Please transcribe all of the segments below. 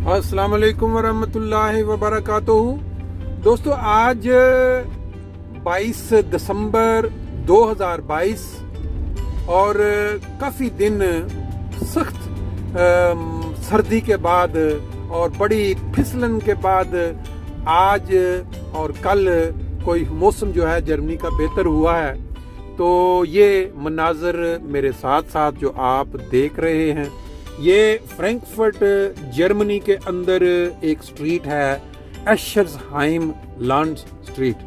अस्सलाम वालेकुम वरहमतुल्लाहि वबरकातुहू। दोस्तों, आज 22 दिसंबर 2022 और काफ़ी दिन सख्त सर्दी के बाद और बड़ी फिसलन के बाद आज और कल कोई मौसम जो है जर्मनी का बेहतर हुआ है। तो ये मनाजर मेरे साथ साथ जो आप देख रहे हैं, ये फ्रैंकफर्ट जर्मनी के अंदर एक स्ट्रीट है, एशर्सहाइम लैंड स्ट्रीट।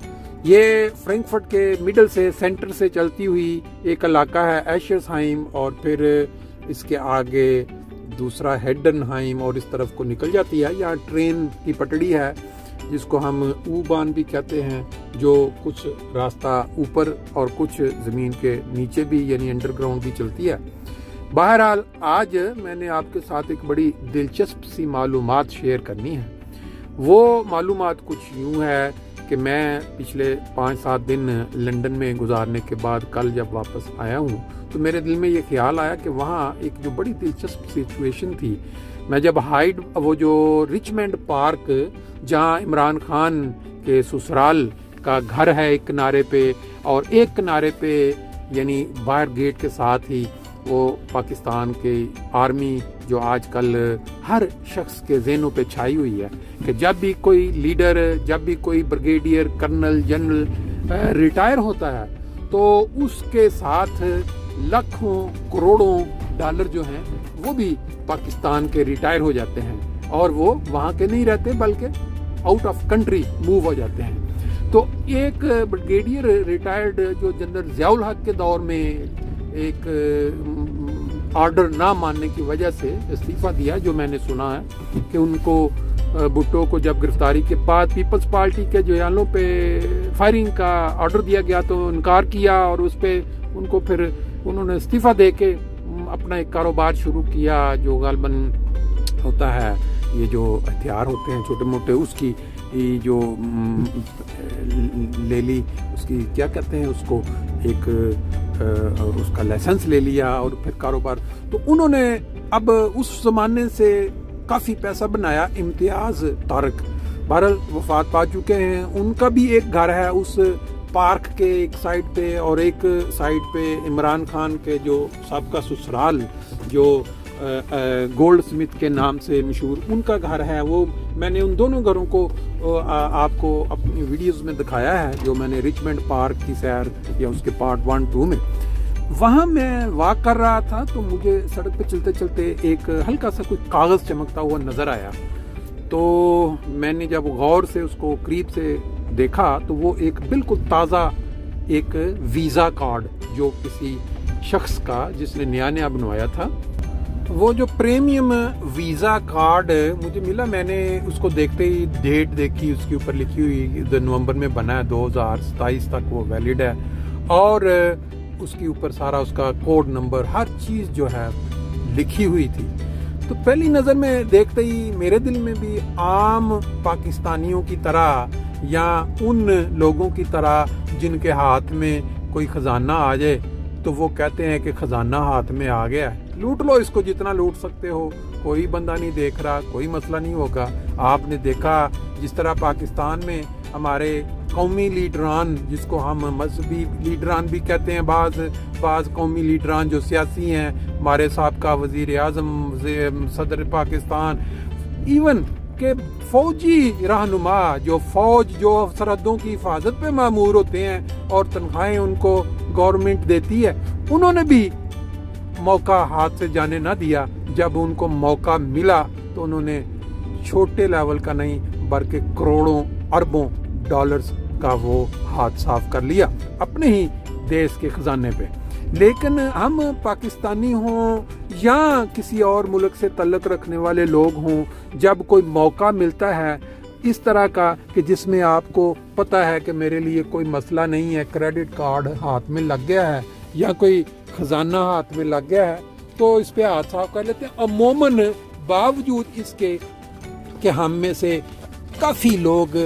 ये फ्रैंकफर्ट के मिडल से सेंटर से चलती हुई एक इलाका है एशर्सहाइम, और फिर इसके आगे दूसरा हेडनहाइम और इस तरफ को निकल जाती है। यहाँ ट्रेन की पटड़ी है जिसको हम ऊ-बान भी कहते हैं, जो कुछ रास्ता ऊपर और कुछ ज़मीन के नीचे भी यानी अंडरग्राउंड भी चलती है। बहरहाल आज मैंने आपके साथ एक बड़ी दिलचस्प सी मालूमात शेयर करनी है। वो मालूमात कुछ यूँ है कि मैं पिछले 5-7 दिन लंदन में गुजारने के बाद कल जब वापस आया हूँ तो मेरे दिल में ये ख्याल आया कि वहाँ एक जो बड़ी दिलचस्प सिचुएशन थी। मैं जब वो जो रिचमंड पार्क जहाँ इमरान खान के ससुराल का घर है एक किनारे पे, और एक किनारे पे यानी बाहर गेट के साथ ही वो पाकिस्तान के आर्मी जो आजकल हर शख्स के ज़हनों पे छाई हुई है कि जब भी कोई लीडर, जब भी कोई ब्रिगेडियर, कर्नल, जनरल रिटायर होता है तो उसके साथ लाखों करोड़ों डॉलर जो हैं वो भी पाकिस्तान के रिटायर हो जाते हैं, और वो वहाँ के नहीं रहते बल्कि आउट ऑफ कंट्री मूव हो जाते हैं। तो एक ब्रिगेडियर रिटायर्ड जो जनरल ज़ियाउल हक के दौर में एक ऑर्डर ना मानने की वजह से इस्तीफा दिया, जो मैंने सुना है कि उनको भुट्टो को जब गिरफ्तारी के बाद पीपल्स पार्टी के जयालों पे फायरिंग का ऑर्डर दिया गया तो इनकार किया, और उस पर उनको फिर उन्होंने इस्तीफा दे के अपना एक कारोबार शुरू किया जो गालबन होता है, ये जो हथियार होते हैं छोटे मोटे, उसकी जो ले ली, उसकी क्या कहते हैं उसको, एक उसका लाइसेंस ले लिया और फिर कारोबार। तो उन्होंने अब उस जमाने से काफ़ी पैसा बनाया। इम्तियाज़ तारक बहरहाल वफात पा चुके हैं। उनका भी एक घर है उस पार्क के एक साइड पे, और एक साइड पे इमरान खान के जो साबका ससुराल जो गोल्ड स्मिथ के नाम से मशहूर, उनका घर है। वो मैंने उन दोनों घरों को आपको अपनी वीडियोस में दिखाया है, जो मैंने रिचमंड पार्क की सैर या उसके पार्ट 1-2 में। वहाँ मैं वॉक कर रहा था तो मुझे सड़क पे चलते चलते एक हल्का सा कोई कागज़ चमकता हुआ नज़र आया। तो मैंने जब गौर से उसको करीब से देखा तो वो एक बिल्कुल ताज़ा एक वीज़ा कार्ड जो किसी शख्स का जिसने नया बनवाया था, वो जो प्रीमियम वीज़ा कार्ड मुझे मिला। मैंने उसको देखते ही डेट देखी, उसके ऊपर लिखी हुई नवंबर में बना है, 2027 तक वो वैलिड है, और उसके ऊपर सारा उसका कोड नंबर हर चीज़ जो है लिखी हुई थी। तो पहली नज़र में देखते ही मेरे दिल में भी आम पाकिस्तानियों की तरह या उन लोगों की तरह जिनके हाथ में कोई ख़जाना आ जाए तो वो कहते हैं कि ख़जाना हाथ में आ गया है, लूट लो इसको जितना लूट सकते हो, कोई बंदा नहीं देख रहा, कोई मसला नहीं होगा। आपने देखा जिस तरह पाकिस्तान में हमारे कौमी लीडरान, जिसको हम मजहबी लीडरान भी कहते हैं, बाज़ कौमी लीडरान जो सियासी हैं, हमारे साबका वज़ीर आज़म, सदर पाकिस्तान, इवन के फौजी रहनुमा जो फौज जो सरहदों की हिफाजत पे मामूर होते हैं और तनख्वाहें उनको गवर्नमेंट देती है, उन्होंने भी मौका हाथ से जाने ना दिया। जब उनको मौका मिला तो उन्होंने छोटे लेवल का नहीं बल्कि करोड़ों अरबों डॉलर्स का वो हाथ साफ कर लिया अपने ही देश के खजाने पे। लेकिन हम पाकिस्तानी हों या किसी और मुल्क से तल्लुक़ रखने वाले लोग हों, जब कोई मौका मिलता है इस तरह का कि जिसमें आपको पता है कि मेरे लिए कोई मसला नहीं है, क्रेडिट कार्ड हाथ में लग गया है या कोई खजाना हाथ में लग गया है, तो इस पे हाथ साफ कर लेते हैं। अमूमन बावजूद इसके कि हम में से काफ़ी लोग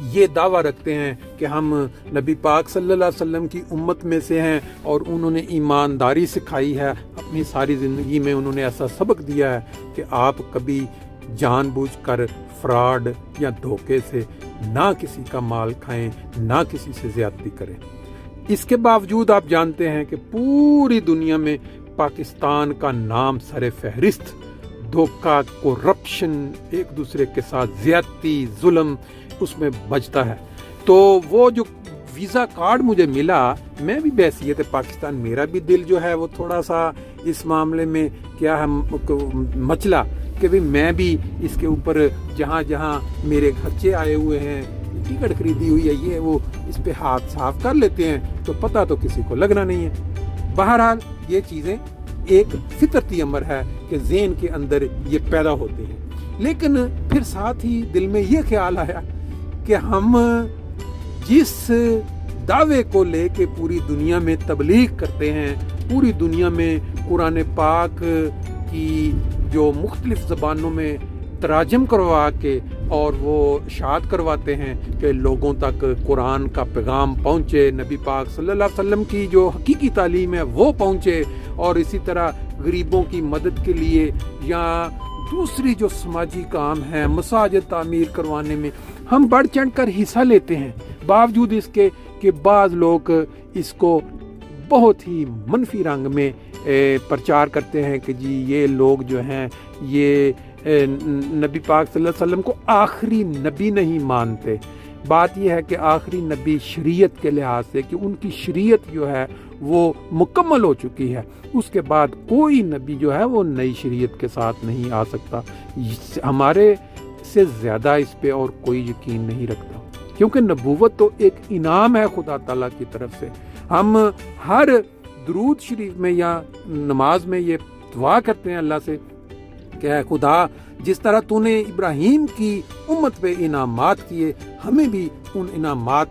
ये दावा रखते हैं कि हम नबी पाक सल्लल्लाहु अलैहि वसल्लम की उम्मत में से हैं और उन्होंने ईमानदारी सिखाई है, अपनी सारी ज़िंदगी में उन्होंने ऐसा सबक दिया है कि आप कभी जानबूझकर फ्रॉड या धोखे से ना किसी का माल खाएं, ना किसी से ज्यादती करें। इसके बावजूद आप जानते हैं कि पूरी दुनिया में पाकिस्तान का नाम सरे फहरिस्त धोखा, करप्शन, एक दूसरे के साथ ज्यादती, जुल्म उसमें बजता है। तो वो जो वीज़ा कार्ड मुझे मिला, मैं भी बहसीयत पाकिस्तान, मेरा भी दिल जो है वो थोड़ा सा इस मामले में क्या है मचला कि भाई मैं भी इसके ऊपर जहाँ जहाँ मेरे खर्चे आए हुए हैं, टिकट खरीदी हुई है, ये वो इस पे हाथ साफ कर लेते हैं, तो पता तो किसी को लगना नहीं है। बहरहाल ये चीज़ें एक फितरती अमर है कि ज़हन के अंदर ये पैदा होते हैं। लेकिन फिर साथ ही दिल में ये ख्याल आया कि हम जिस दावे को लेके पूरी दुनिया में तबलीग करते हैं, पूरी दुनिया में कुरान पाक की जो मुख्तलिफ ज़बानों में तराजम करवा के और वो शाद करवाते हैं कि लोगों तक कुरान का पैगाम पहुँचे, नबी पाक सल्लल्लाहु अलैहि वसल्लम की जो हकीकी तालीम है वो पहुँचे, और इसी तरह गरीबों की मदद के लिए या दूसरी जो समाजी काम है, मसाजिद तामीर करवाने में हम बढ़ चढ़ कर हिस्सा लेते हैं। बावजूद इसके कि बाज़ लोग इसको बहुत ही मनफी रंग में प्रचार करते हैं कि जी ये लोग जो हैं ये नबी पाक सल्लल्लाहु अलैहि वसल्लम को आखिरी नबी नहीं मानते। बात यह है कि आखिरी नबी शरीयत के लिहाज से कि उनकी शरीयत जो है वो मुकम्मल हो चुकी है, उसके बाद कोई नबी जो है वो नई शरीयत के साथ नहीं आ सकता। हमारे से ज़्यादा इस पे और कोई यकीन नहीं रखता, क्योंकि नबूवत तो एक इनाम है खुदा ताला की तरफ से। हम हर दुरूद शरीफ में या नमाज में ये दुआ करते हैं अल्लाह से कि ऐ खुदा, जिस तरह तूने इब्राहीम की उम्मत पे इनामात किए, हमें भी उन इनामात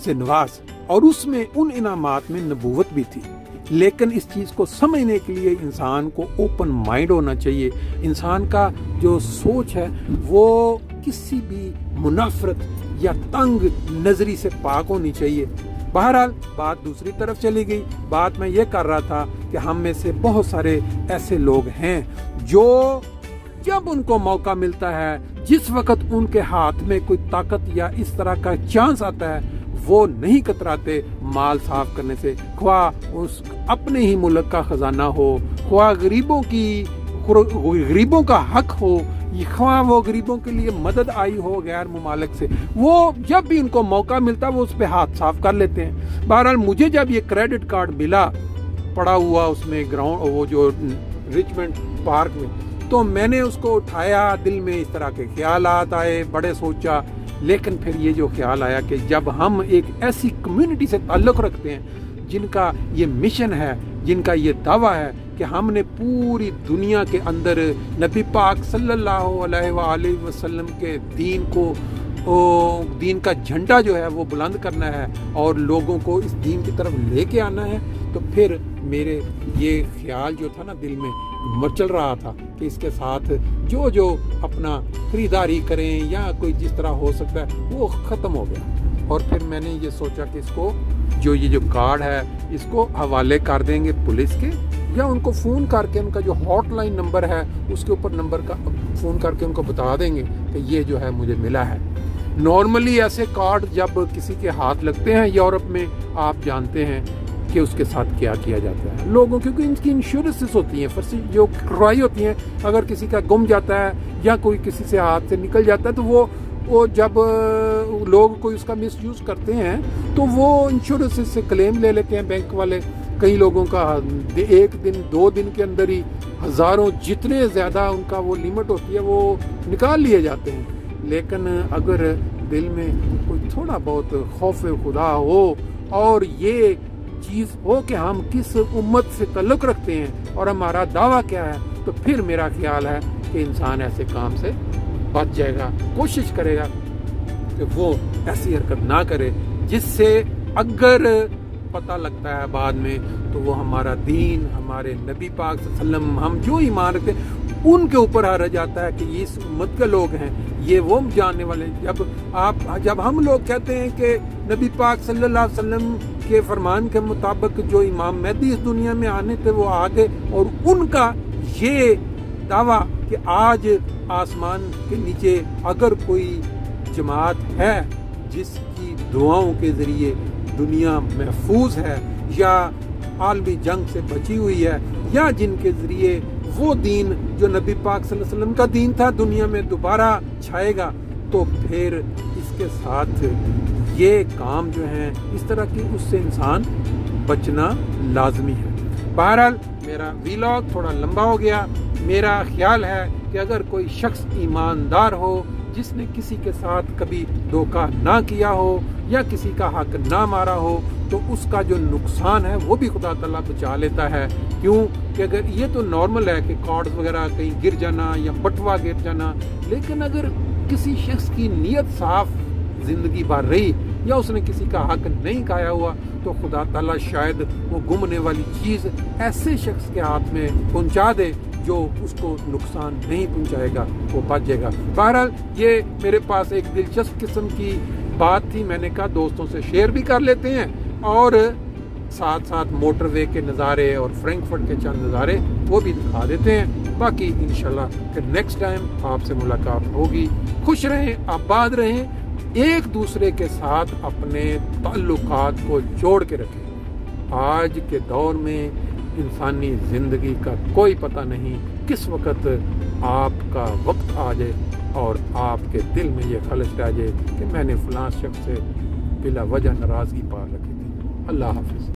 से नवाज। और उसमें उन इनामात में नबूवत भी थी। लेकिन इस चीज़ को समझने के लिए इंसान को ओपन माइंड होना चाहिए। इंसान का जो सोच है वो किसी भी मुनाफरत या तंग नजरी से पाक होनी चाहिए। बहरहाल बात दूसरी तरफ चली गई। बात मैं ये कर रहा था कि हम में से बहुत सारे ऐसे लोग हैं जो जब उनको मौका मिलता है, जिस वक्त उनके हाथ में कोई ताकत या इस तरह का चांस आता है, वो नहीं कतराते माल साफ करने से, ख्वाह उस अपने ही मुल्क का खजाना हो, ख्वाह गरीबों का हक हो, ख्वाह वो गरीबों के लिए मदद आई हो गैर मुमालिक से, वो जब भी उनको मौका मिलता है वो उस पर हाथ साफ कर लेते हैं। बहरहाल मुझे जब ये क्रेडिट कार्ड मिला पड़ा हुआ उसमें ग्राउंड वो जो रिचमंड पार्क में, तो मैंने उसको उठाया, दिल में इस तरह के ख्यालात आए, बड़े सोचा। लेकिन फिर ये जो ख्याल आया कि जब हम एक ऐसी कम्युनिटी से ताल्लुक़ रखते हैं जिनका ये मिशन है, जिनका ये दावा है कि हमने पूरी दुनिया के अंदर नबी पाक सल्लल्लाहु अलैहि वसल्लम के दीन का झंडा जो है वो बुलंद करना है और लोगों को इस दीन की तरफ लेके आना है, तो फिर मेरे ये ख्याल जो था ना दिल में मचल रहा था कि इसके साथ जो जो अपना खरीदारी करें या कोई जिस तरह हो सकता है वो ख़त्म हो गया। और फिर मैंने ये सोचा कि इसको ये जो कार्ड है इसको हवाले कर देंगे पुलिस के, या उनको फ़ोन करके उनका जो हॉटलाइन नंबर है उसके ऊपर नंबर का फ़ोन करके उनको बता देंगे कि ये जो है मुझे मिला है। नॉर्मली ऐसे कार्ड जब किसी के हाथ लगते हैं यूरोप में, आप जानते हैं कि उसके साथ क्या किया जाता है लोगों, क्योंकि इनकी इंश्योरेंसेस होती हैं, फर्स्ट जो करवाई होती हैं, अगर किसी का गुम जाता है या कोई किसी से हाथ से निकल जाता है तो वो जब लोग कोई उसका मिसयूज़ करते हैं तो वो इंश्योरेंस से क्लेम ले लेते हैं बैंक वाले। कई लोगों का एक दिन 2 दिन के अंदर ही हज़ारों, जितने ज़्यादा उनका वो लिमिट होती है वो निकाल लिए जाते हैं। लेकिन अगर दिल में कोई थोड़ा बहुत खौफ खुदा हो और ये चीज़ हो कि हम किस उम्मत से ताल्लुक़ रखते हैं और हमारा दावा क्या है, तो फिर मेरा ख्याल है कि इंसान ऐसे काम से बच जाएगा, कोशिश करेगा कि वो ऐसी हरकत ना करे जिससे अगर पता लगता है बाद में तो वो हमारा दीन, हमारे नबी पाक सल्लल्लाहु अलैहि वसल्लम, हम जो ईमान रखते हैं उनके ऊपर हर्ज जाता है कि ये इस उम्मत के लोग हैं, ये वो जानने वाले। जब हम लोग कहते हैं कि नबी पाक सल्लल्लाहु अलैहि वसल्लम के फरमान के मुताबिक जो इमाम महदी इस दुनिया में आने थे वो आ गए, और उनका ये दावा कि کہ آج آسمان کے نیچے اگر کوئی جماعت ہے جس کی دعاؤں کے ذریعے دنیا محفوظ ہے یا عالمی جنگ سے بچی ہوئی ہے یا جن کے ذریعے وہ دین جو نبی پاک صلی اللہ علیہ وسلم کا دین تھا دنیا میں دوبارہ چھائے گا، تو پھر اس کے ساتھ یہ کام جو ہیں اس طرح کی اس سے انسان بچنا لازمی ہے۔ بہرحال میرا ویلاگ تھوڑا لمبا ہو گیا۔ میرا خیال ہے کہ اگر کوئی شخص ایماندار ہو جس نے کسی کے ساتھ کبھی دھوکہ نہ کیا ہو یا کسی کا حق نہ مارا ہو تو اس کا جو نقصان ہے وہ بھی خدا تعالیٰ بچا لیتا ہے۔ کیوں کہ اگر یہ تو نارمل ہے کہ کارڈز وغیرہ کہیں گر جانا یا بٹوا گر جانا، لیکن اگر کسی شخص کی نیت صاف زندگی بھر رہی یا اس نے کسی کا حق نہیں کھایا ہوا تو خدا تعالیٰ شاید وہ گمنے والی چیز ایسے شخص کے ہاتھ میں پہنچا دے جو اس کو نقصان نہیں پہنچائے گا، وہ بچ جائے گا۔ بہرحال یہ میرے پاس ایک دلچسپ قسم کی بات تھی، میں نے کہا دوستوں سے شیئر بھی کر لیتے ہیں اور ساتھ ساتھ موٹر وے کے نظارے اور فرینکفرٹ کے چند نظارے وہ بھی دکھا دیتے ہیں۔ باقی انشاءاللہ پھر نیکسٹ ٹائم آپ سے ملاقات ہوگی۔ خوش رہیں، آباد رہیں، ایک دوسرے کے ساتھ اپنے تعلقات کو جوڑ کے رکھیں۔ آج کے دور میں انسانی زندگی کا کوئی پتہ نہیں کس وقت آپ کا وقت آ جائے اور آپ کے دل میں یہ خلش رہ جائے کہ میں نے فلاں شخص سے بلا وجہ ناراضگی پال رکھی تھی۔ اللہ حافظ۔